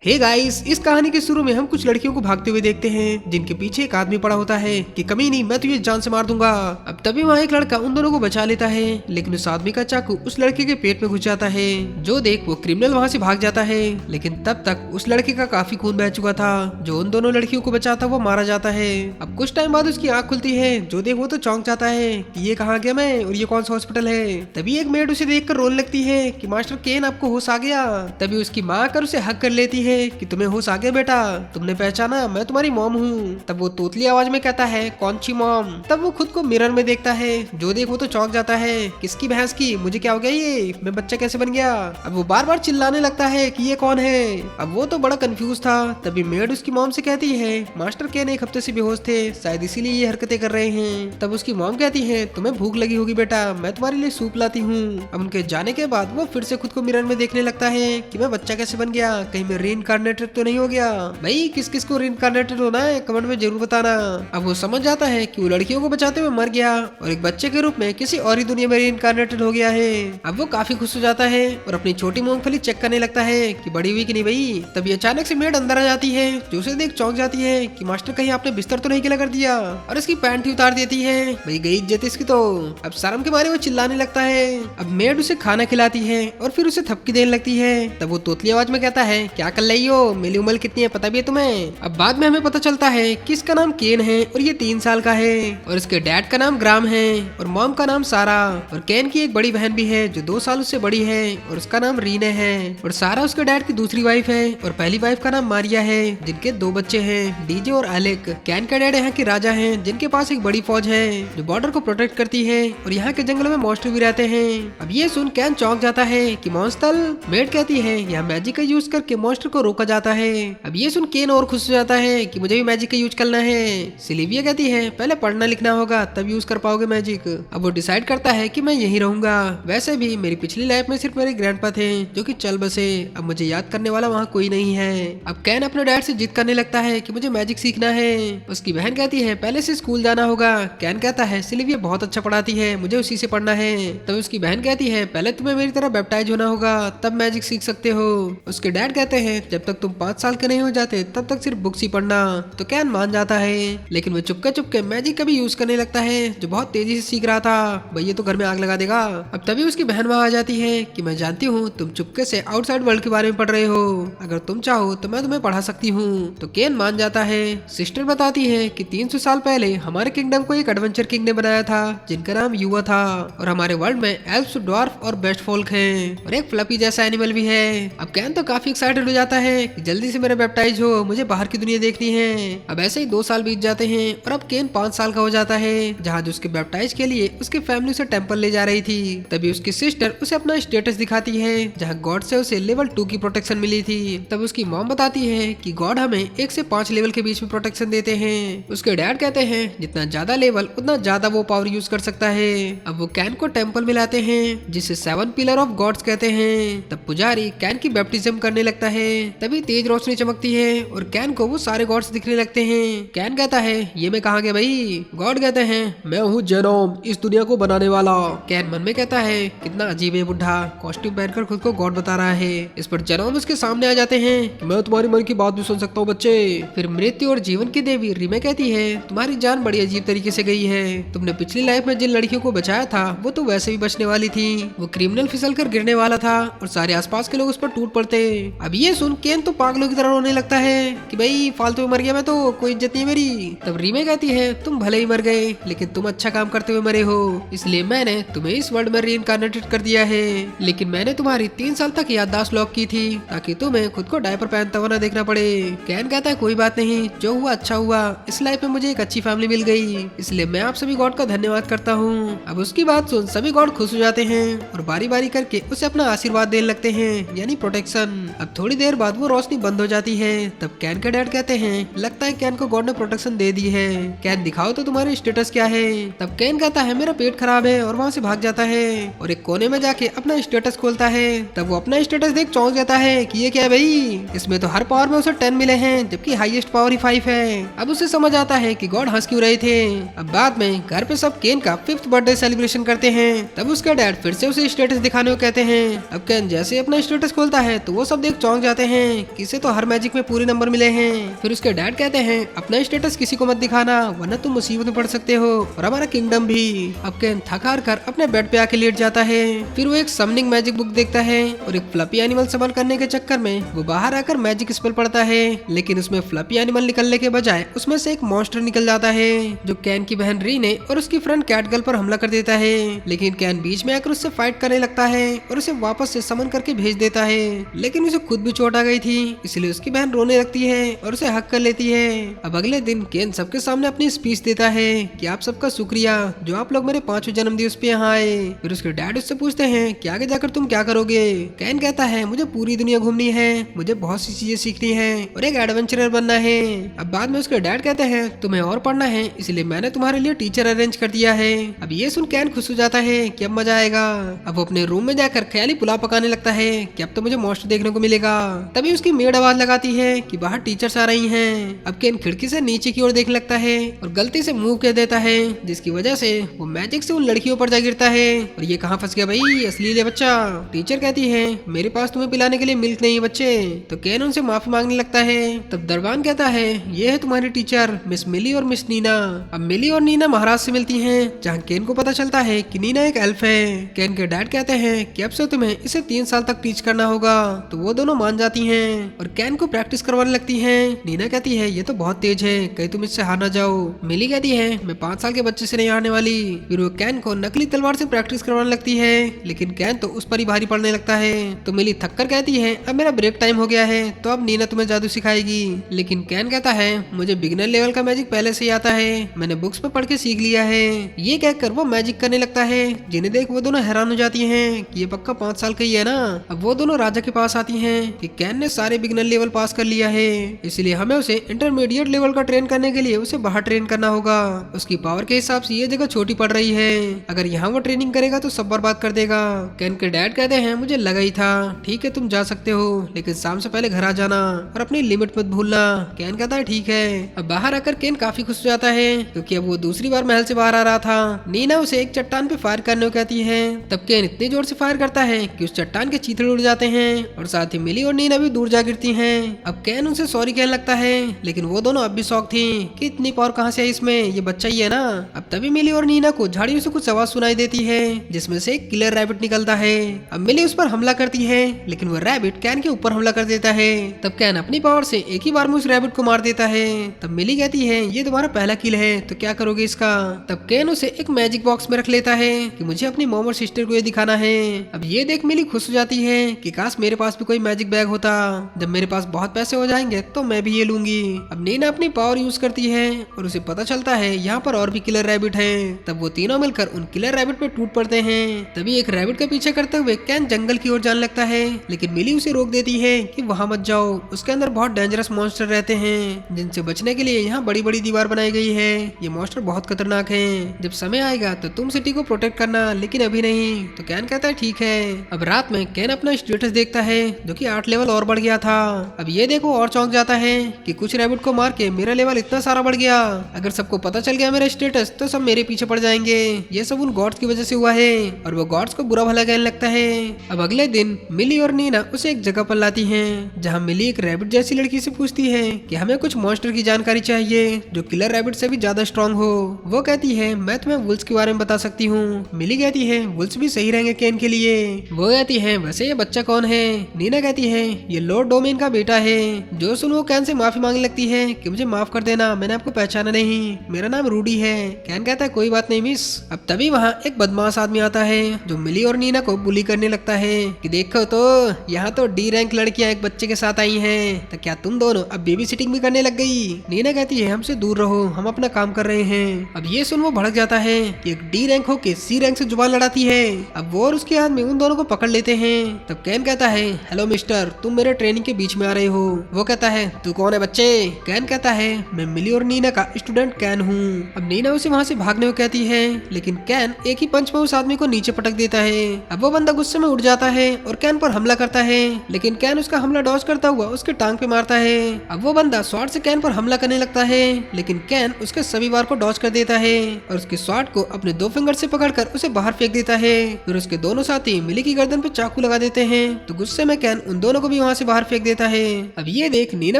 Hey guys, इस कहानी के शुरू में हम कुछ लड़कियों को भागते हुए देखते हैं जिनके पीछे एक आदमी पड़ा होता है कि कमीनी मैं तुझे जान से मार दूंगा। अब तभी वहाँ एक लड़का उन दोनों को बचा लेता है, लेकिन उस आदमी का चाकू उस लड़के के पेट में घुस जाता है। जो देख वो क्रिमिनल वहाँ से भाग जाता है, लेकिन तब तक उस लड़के का काफी खून बह चुका था। जो उन दोनों लड़कियों को बचाता वो मारा जाता है। अब कुछ टाइम बाद उसकी आँख खुलती है। जो देख वो तो चौंक जाता है कि ये कहाँ गया मैं और ये कौन सा हॉस्पिटल है। तभी एक मेड उसे देखकर रोने लगती है कि मास्टर केन आपको होश आ गया। तभी उसकी माँ आकर उसे हक कर लेती है कि तुम्हें होश आ गया बेटा, तुमने पहचाना मैं तुम्हारी मॉम हूँ। तब वो तोतली आवाज में कहता है कौन सी मॉम। तब वो खुद को मिरर में देखता है। जो देख वो तो चौंक जाता है, किसकी भैंस की, मुझे क्या हो गया, ये मैं बच्चा कैसे बन गया। अब वो बार बार चिल्लाने लगता है कि ये कौन है। अब वो तो बड़ा कंफ्यूज था। तभी मेड उसकी मॉम से कहती है मास्टर केन एक हफ्ते से बेहोश थे, शायद इसीलिए ये हरकतें कर रहे हैं। तब उसकी मॉम कहती है तुम्हें भूख लगी होगी बेटा, मैं तुम्हारे लिए सूप लाती हूँ। अब उनके जाने के बाद वो फिर से खुद को मिरर में देखने लगता है कि मैं बच्चा कैसे बन गया, कहीं मैं रीइंकार्नेटेड तो नहीं हो गया। भाई किस किस को रीइंकार्नेटेड होना है कमेंट में जरूर बताना। अब वो समझ जाता है कि वो लड़कियों को बचाते हुए मर गया और एक बच्चे के रूप में किसी और ही दुनिया में रीइंकार्नेटेड हो गया है। अब वो काफी खुश हो जाता है और अपनी छोटी मूंगफली चेक करने लगता है कि बड़ी हुई कि नहीं भाई। तभी अचानक से मेड अंदर आ जाती है, जो उसे देख चौंक जाती है कि मास्टर कहीं आपने बिस्तर तो नहीं गीला कर दिया, और इसकी पैंट ही उतार देती है। भाई गई इज्जत इसकी तो। अब शर्म के मारे वो चिल्लाने लगता है। अब मेड उसे खाना खिलाती है और फिर उसे थपकी देने लगती है। तब वो तोतली आवाज में कहता है क्या कर रही हो, मेरी उम्र कितनी है पता भी है तुम्हें। अब बाद में हमें पता चलता है कि इसका नाम केन है और ये 3 साल का है, और इसके डैड का नाम ग्राम है और मॉम का नाम सारा, और केन की एक बड़ी बहन भी है जो 2 साल उससे बड़ी है और उसका नाम रीने है, और सारा उसके डैड की दूसरी वाइफ है और पहली वाइफ का नाम मारिया है जिनके 2 बच्चे हैं, डीजे और एलेक। केन का डैड यहाँ के राजा है जिनके पास एक बड़ी फौज है जो बॉर्डर को प्रोटेक्ट करती है, और यहाँ के जंगलों में मॉन्स्टर भी रहते हैं। अब ये सुन केन चौंक जाता है कि मॉन्स्टर। मेड कहती है यहाँ मैजिक का यूज करके मॉन्स्टर को रोका जाता है। अब ये सुन केन और खुश हो जाता है कि मुझे भी मैजिक का यूज करना है। सिलिविया कहती है पहले पढ़ना लिखना होगा तब यूज कर पाओगे मैजिक। अब वो डिसाइड करता है कि मैं यहीं रहूंगा। वैसे भी मेरी पिछली लाइफ में सिर्फ मेरे ग्रैंडपा थे जो कि चल बसे, अब मुझे याद करने वाला वहाँ कोई नहीं है। अब कैन अपने डैड से जिद करने लगता है कि मुझे मैजिक सीखना है। उसकी बहन कहती है पहले से स्कूल जाना होगा। कैन कहता है सिलिविया बहुत अच्छा पढ़ाती है, मुझे उसी से पढ़ना है। तब उसकी बहन कहती है पहले तुम्हें मेरी तरह बैप्टाइज होना होगा तब मैजिक सीख सकते हो। उसके डैड कहते हैं जब तक तुम 5 साल के नहीं हो जाते तब तक सिर्फ बुक्स ही पढ़ना। तो कैन मान जाता है, लेकिन वो चुपके चुपके मैजिक का भी यूज करने लगता है जो बहुत तेजी से सीख रहा था। भाई ये तो घर में आग लगा देगा। अब तभी उसकी बहन वहाँ आ जाती है कि मैं जानती हूँ तुम चुपके से आउटसाइड वर्ल्ड के बारे में पढ़ रहे हो, अगर तुम चाहो तो मैं तुम्हें पढ़ा सकती हूँ। तो केन मान जाता है। सिस्टर बताती है कि 300 साल पहले हमारे किंगडम को एक एडवेंचर किंग ने बनाया था जिनका नाम युवा था, और हमारे वर्ल्ड में एल्फ्स, ड्वार्फ और बेस्ट फोल्क हैं, और एक फ्लफी जैसा एनिमल भी है। अब कैन तो काफी एक्साइटेड हो जाता है कि जल्दी से मेरा बैप्टाइज हो, मुझे बाहर की दुनिया देखनी है। अब ऐसे ही 2 साल बीत जाते हैं और अब केन 5 साल का हो जाता है, जहाँ जो उसके बैप्टाइज के लिए उसकी फैमिली उसे टेंपल ले जा रही थी। तभी उसकी सिस्टर उसे अपना स्टेटस दिखाती है जहाँ गॉड से उसे लेवल 2 की प्रोटेक्शन मिली थी। तब उसकी मॉम बताती है कि गॉड हमें 1 से 5 लेवल के बीच में प्रोटेक्शन देते हैं। उसके डैड कहते हैं जितना ज्यादा लेवल उतना ज्यादा वो पावर यूज कर सकता है। अब वो कैन को टेंपल में लाते हैं जिसे 7 पिलर ऑफ गॉड्स कहते हैं। तब पुजारी कैन की बैप्टिज्म करने लगता है। तभी तेज रोशनी चमकती है और कैन को वो सारे गॉड्स दिखने लगते हैं। कैन कहता है ये मैं कहाँ गया भाई। गॉड कहते हैं मैं हूँ जेनोम, इस दुनिया को बनाने वाला। कैन मन में कहता है कितना अजीब है बुढ़ा, कॉस्ट्यूम पहनकर खुद को गॉड बता रहा है। इस पर जेनोम उसके सामने आ जाते हैं कि मैं तुम्हारी मन की बात भी सुन सकता हूँ बच्चे। फिर मृत्यु और जीवन की देवी रिमे कहती है तुम्हारी जान बड़ी अजीब तरीके से गई है, तुमने पिछली लाइफ में जिन लड़कियों को बचाया था वो तो वैसे भी बचने वाली थी। वो क्रिमिनल फिसल कर गिरने वाला था और सारे आसपास के लोग उस पर टूट पड़ते। अब ये सुन केन तो पागलों की तरह रोने लगता है कि भाई फालतू में मर गया मैं तो, कोई इज्जत नहीं मेरी। तब रीमे कहती है तुम भले ही मर गए लेकिन तुम अच्छा काम करते हुए मरे हो, इसलिए मैंने तुम्हें इस वर्ल्ड में रीइंकार्नेटेड कर दिया है। लेकिन मैंने तुम्हारी 3 साल तक याददाश्त लॉक की थी ताकि तुम्हें खुद को डायपर पहनता हुआ न देखना पड़े। कैन कहता है कोई बात नहीं, जो हुआ अच्छा हुआ, इस लाइफ में मुझे एक अच्छी फैमिली मिल गई, इसलिए मैं आप सभी गॉड का धन्यवाद करता हूँ। अब उसकी बात सुन सभी गॉड खुश हो जाते हैं और बारी बारी करके उसे अपना आशीर्वाद देने लगते हैं, यानी प्रोटेक्शन। अब थोड़ी देर बाद वो रोशनी बंद हो जाती है। तब कैन के डैड कहते हैं लगता है कैन को गॉड ने प्रोटेक्शन दे दी है, कैन दिखाओ तो तुम्हारी स्टेटस क्या है। तब कैन कहता है मेरा पेट खराब है और वहाँ से भाग जाता है और एक कोने में जाके अपना स्टेटस खोलता है। तब वो अपना स्टेटस देख चौंक जाता है कि ये क्या है भाई, इसमें तो हर पावर में उसे 10 मिले हैं जबकि हाईएस्ट पावर ही 5 है। अब उसे समझ आता है कि गॉड हंस क्यों रहे थे। अब बाद में घर पे सब केन का 5th बर्थडे सेलिब्रेशन करते हैं। तब उसका डैड फिर से उसे स्टेटस दिखाने को कहते हैं। अब कैन जैसे अपना स्टेटस खोलता है तो वो सब देख चौंक जाते हैं कि इसे तो हर मैजिक में पूरे नंबर मिले हैं। फिर उसके डैड कहते हैं अपना स्टेटस किसी को मत दिखाना वरना तुम मुसीबत में पड़ सकते हो और हमारा किंगडम भी। अब केन थक हार कर अपने बेड पे आके लेट जाता है। फिर वो एक समनिंग मैजिक बुक देखता है और एक फ्लफी एनिमल समन करने के चक्कर में वो बाहर आकर मैजिक स्पेल पढ़ता है, लेकिन उसमें फ्लफी एनिमल निकलने के बजाय उसमें से एक मॉन्स्टर निकल जाता है जो कैन की बहन रीने और उसकी फ्रेंड कैटगर्ल पर हमला कर देता है। लेकिन कैन बीच में आकर उससे फाइट करने लगता है और उसे वापस से समन करके भेज देता है, लेकिन उसे खुद भी चोट आ गई थी इसलिए उसकी बहन रोने लगती है और उसे हक कर लेती है। अब अगले दिन केन सबके सामने अपनी स्पीच देता है कि आप सबका शुक्रिया जो आप लोग मेरे 5वें जन्मदिवस पे यहाँ आए। फिर उसके डैड उससे पूछते हैं कि आगे जाकर तुम क्या करोगे। कैन कहता है मुझे पूरी दुनिया घूमनी है, मुझे बहुत सी चीजें सीखनी है और एक एडवेंचरर बनना है। अब बाद में उसके डैड कहते हैं तुम्हें और पढ़ना है इसलिए मैंने तुम्हारे लिए टीचर अरेंज कर दिया है। अब ये सुन कैन खुश हो जाता है कि अब मजा आएगा। अब वो अपने रूम में जाकर ख्याली पुलाव पकाने लगता है कि अब तो मुझे मॉन्स्टर देखने को मिलेगा। तभी उसकी मेड आवाज लगाती है कि बाहर टीचर्स आ रही हैं। अब केन खिड़की से नीचे की ओर देखने लगता है और गलती से मूव कर देता है जिसकी वजह से वो मैजिक से उन लड़कियों पर जा गिरता है। और ये कहाँ फंस गया भाई असली बच्चा। टीचर कहती है मेरे पास तुम्हें पिलाने के लिए मिल्क नहीं है बच्चे। तो केन उनसे माफी मांगने लगता है। तब दरबान कहता है ये है तुम्हारी टीचर मिस मिली और मिस नीना। अब मिली और नीना महाराज से मिलती हैं जहाँ केन को पता चलता है कि नीना एक एल्फ है। केन के डैड कहते हैं कि अब से तुम्हें इसे 3 साल तक टीच करना होगा। तो वो दोनों मान जाती हैं और कैन को प्रैक्टिस करवाने लगती हैं। नीना कहती है ये तो बहुत तेज है कहीं तुम इससे हार ना जाओ। मिली कहती है मैं 5 साल के बच्चे से नहीं हारने वाली। फिर वो कैन को नकली तलवार से प्रैक्टिस करवाने लगती है, लेकिन कैन तो उस पर ही भारी पड़ने लगता है। तो मिली थककर कहती है अब मेरा ब्रेक टाइम हो गया है तो अब नीना तुम्हें जादू सिखाएगी। लेकिन कैन कहता है मुझे बिगिनर लेवल का मैजिक पहले से ही आता है, मैंने बुक्स में पढ़ के सीख लिया है। ये कहकर वो मैजिक करने लगता है, जिन्हें देख वो दोनों हैरान हो जाती हैं कि ये पक्का 5 साल का ही है ना। अब वो दोनों राजा के पास आती हैं कि कैन ने सारे बिगिनर लेवल पास कर लिया है, इसलिए हमें उसे इंटरमीडिएट लेवल का ट्रेन करने के लिए उसे बाहर ट्रेन करना होगा। उसकी पावर के हिसाब से ये जगह छोटी पड़ रही है, अगर यहाँ वो ट्रेनिंग करेगा तो सब बर्बाद कर देगा। कैन के डैड कहते हैं मुझे लगा ही था, ठीक है तुम जा सकते हो लेकिन शाम से पहले घर आ जाना और अपनी लिमिट मत भूलना। कैन कहता है ठीक है। अब बाहर आकर कैन काफी खुश हो जाता है क्योंकि अब वो दूसरी बार महल से बाहर आ रहा था। नीना उसे एक चट्टान पे फायर करने को कहती है। तब कैन इतनी जोर से फायर करता है कि उस चट्टान के चीथड़े उड़ जाते हैं और साथ ही मिली और नीना भी दूर जा गिरती हैं। अब कैन उनसे सॉरी कहने लगता है, लेकिन वो दोनों अब भी शौक थी कि इतनी पावर कहाँ से आई इसमें, ये बच्चा ही है ना। अब तभी मिली और नीना को झाड़ियों से कुछ आवाज सुनाई देती है जिसमें से एक किलर रैबिट निकलता है। अब मिली उस पर हमला करती है लेकिन वो रैबिट कैन के ऊपर हमला कर देता है। तब कैन अपनी पावर से एक ही बार में उस रैबिट को मार देता है। तब मिली कहती है ये तुम्हारा पहला किल है तो क्या करोगे इसका। तब कैन उसे एक मैजिक बॉक्स में रख लेता है कि मुझे अपनी मॉम और सिस्टर को ये दिखाना है। अब ये देख मिली खुश हो जाती है कि काश मेरे पास भी कोई मैजिक बैग होता, जब मेरे पास बहुत पैसे हो जाएंगे तो मैं भी ये लूंगी। अब नीना अपनी पावर यूज करती है और उसे पता चलता है यहाँ पर और भी किलर रैबिट हैं। तब वो तीनों मिलकर उन किलर रैबिट पे टूट पड़ते हैं। तभी एक रैबिट का पीछे करते हुए कैन जंगल की ओर जाने लगता है, लेकिन मिली उसे रोक देती है कि वहाँ मत जाओ, उसके अंदर बहुत डेंजरस मॉन्स्टर रहते हैं जिनसे बचने के लिए यहाँ बड़ी बड़ी दीवार बनाई गई है। ये मॉन्स्टर बहुत खतरनाक है, जब समय आएगा तो तुम सिटी को प्रोटेक्ट करना, लेकिन अभी नहीं। तो कैन कहता है ठीक है। अब रात में कैन अपना स्टेटस देखता है जो कि 8 लेवल और बढ़ गया था। अब ये देखो और चौंक जाता है कि कुछ रैबिट को मार के मेरा लेवल इतना सारा बढ़ गया, अगर सबको पता चल गया मेरा स्टेटस तो सब मेरे पीछे पड़ जाएंगे। ये सब उन गॉड्स की वजह से हुआ है और वो गॉड्स को बुरा भला कहने लगता है। अब अगले दिन मिली और नीना उसे एक जगह पर लाती हैं जहाँ मिली एक रैबिट जैसी लड़की से पूछती है कि हमें कुछ मॉन्स्टर की जानकारी चाहिए जो किलर रैबिट से भी ज्यादा स्ट्रॉन्ग हो। वो कहती है मैं तुम्हें वुल्स के बारे में बता सकती हूँ। मिली कहती है वुल्स भी सही रहेंगे केन के लिए। वो कहती है वैसे ये बच्चा कौन है। नीना कहती है ये लॉर्ड डोमेन का बेटा है। जो सुन वो कैन से माफी मांगने लगती है कि मुझे माफ कर देना, मैंने आपको पहचाना नहीं, मेरा नाम रूडी है। कैन कहता है कोई बात नहीं मिस। अब तभी वहाँ एक बदमाश आदमी आता है जो मिली और नीना को बुली करने लगता है कि देखो तो यहाँ तो डी रैंक लड़कियां एक बच्चे के साथ आई हैं, तो क्या तुम दोनों अब बेबी सिटिंग भी करने लग गई। नीना कहती है हमसे दूर रहो, हम अपना काम कर रहे हैं। अब ये सुन वो भड़क जाता है कि एक डी रैंक होके सी रैंक से जुबान लड़ाती है। अब वो और उसके आदमी उन दोनों को पकड़ लेते हैं। तब कैन कहता है हेलो मिस्टर, तुम मेरे ट्रेनिंग के बीच में आ रहे हो। वो कहता है तू कौन है बच्चे। कैन कहता है मैं मिली और नीना का स्टूडेंट कैन हूँ। अब नीना उसे वहाँ से भागने को कहती है, लेकिन कैन एक ही पंच में उस आदमी को नीचे पटक देता है। अब वो बंदा गुस्से में उठ जाता है और कैन पर हमला करता है, लेकिन कैन उसका हमला डॉज करता हुआ उसके टांग पे मारता है। अब वो बंदा स्वॉर्ड से कैन पर हमला करने लगता है, लेकिन कैन उसके सभी वार को डॉज कर देता है और उसके स्वॉर्ड को अपने 2 फिंगर से पकड़कर उसे बाहर फेंक देता है। फिर उसके दोनों साथी मिली की गर्दन पे चाकू लगा देते हैं। तो गुस्से में कैन उन दोनों को भी वहाँ से बाहर फेंक देता है। अब ये देख नीना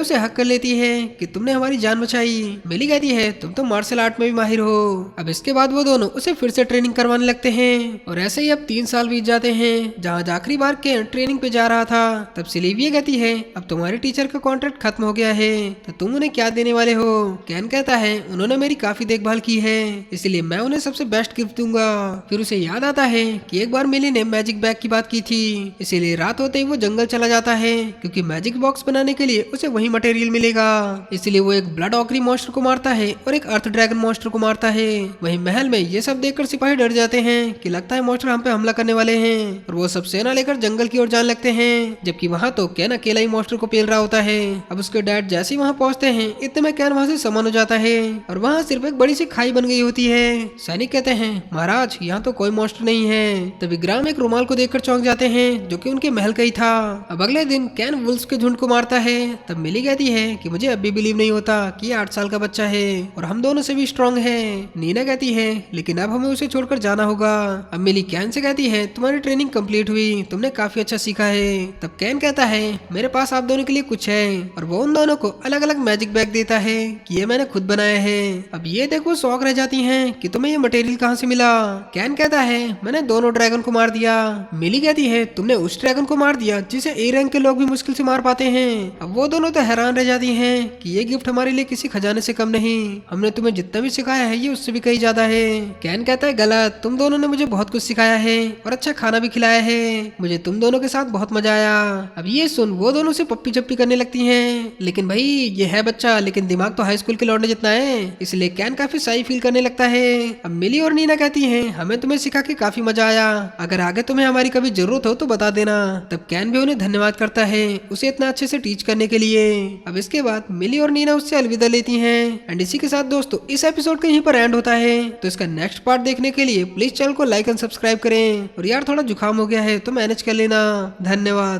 उसे हक कर लेती है कि तुमने हमारी जान बचाई। मिली कहती है तुम तो मार्शल आर्ट में भी माहिर हो। अब इसके बाद वो दोनों उसे फिर से ट्रेनिंग करवाने लगते हैं और ऐसे ही अब 3 साल बीत जाते हैं। जहाँ आखिरी बार के ट्रेनिंग पे जा रहा था तब सिलीविया कहती है अब तुम्हारे टीचर का कॉन्ट्रैक्ट खत्म हो गया है तो तुम उन्हें क्या देने वाले हो। कैन कहता है उन्होंने मेरी काफी देखभाल की है इसलिए मैं उन्हें सबसे बेस्ट गिफ्ट दूंगा। फिर उसे याद आता है कि एक बार मिली ने मैजिक बैग की बात की थी, इसीलिए रात होते ही वो जंगल चला जाता है क्योंकि मैजिक बॉक्स बनाने के लिए उसे वही मटेरियल मिलेगा। इसलिए वो एक ब्लड ऑकरी मॉन्स्टर को मारता है और एक अर्थ ड्रैगन मॉन्स्टर को मारता है। वहीं महल में ये सब देखकर सिपाही डर जाते हैं कि लगता है मॉन्स्टर हम पे हमला करने वाले हैं और वो सब सेना लेकर जंगल की ओर जाने लगते हैं। जबकि वहाँ तो कैन अकेला ही मॉन्स्टर को पेल रहा होता है। अब उसके डैड जैसे ही वहाँ पहुँचते हैं इतने में कैन वहाँ से समन हो जाता है और वहाँ सिर्फ एक बड़ी सी खाई बन गई होती है। सैनिक कहते हैं महाराज यहाँ तो कोई मॉन्स्टर नहीं है। तभी ग्राम एक रुमाल को देखकर चौंक जाते हैं जो कि उनके महल का ही था। अब अगले दिन कैन वुल्फ के झुंड को मारता है। तब मिली कहती है कि मुझे अब भी बिलीव नहीं होता कि ये 8 साल का बच्चा है और हम दोनों से भी स्ट्रांग है। नीना कहती है लेकिन अब हमें उसे छोड़कर जाना होगा। अब मिली कैन से कहती है तुम्हारी ट्रेनिंग कंप्लीट हुई, तुमने काफी अच्छा सीखा है। तब कैन कहता है मेरे पास आप दोनों के लिए कुछ है और वो उन दोनों को अलग अलग मैजिक बैग देता है कि ये मैंने खुद बनाया है। अब ये देखो शौक रह जाती हैं कि तुम्हें ये मटेरियल कहाँ से मिला। कैन कहता है मैंने दोनों ड्रैगन को मार दिया। मिली कहती है तुमने उस ड्रैगन को मार दिया जिसे ए रैंक के लोग भी मुश्किल से मार पाते हैं। अब वो दोनों तो हैरान रह जाती हैं कि ये गिफ्ट हमारे लिए किसी खजाने से कम नहीं, हमने तुम्हें जितना भी सिखाया है ये उससे भी कहीं ज्यादा है। कैन कहता है गलत, तुम दोनों ने मुझे बहुत कुछ सिखाया है और अच्छा खाना भी खिलाया है, मुझे तुम दोनों के साथ बहुत मजा आया। अब ये सुन वो दोनों से पप्पी चप्पी करने लगती हैं। लेकिन भाई ये है बच्चा लेकिन दिमाग तो हाई स्कूल के लौटने जितना है, इसलिए कैन काफी सही फील करने लगता है। अब मिली और नीना कहती हैं हमें तुम्हें सिखा के काफी मजा आया, अगर आगे तुम्हें हमारी कभी जरूरत हो तो बता देना। तब कैन भी उन्हें धन्यवाद करता है उसे इतना अच्छे से टीच करने के लिए। अब इसके बाद मिली और नीना उससे अलविदा लेती हैं। एंड इसी के साथ दोस्तों इस एपिसोड का यहीं पर एंड होता है। तो इसका नेक्स्ट पार्ट देखने के लिए प्लीज चैनल को लाइक एंड सब्सक्राइब करें। और यार थोड़ा जुकाम हो गया है तो मैनेज कर लेना। धन्यवाद।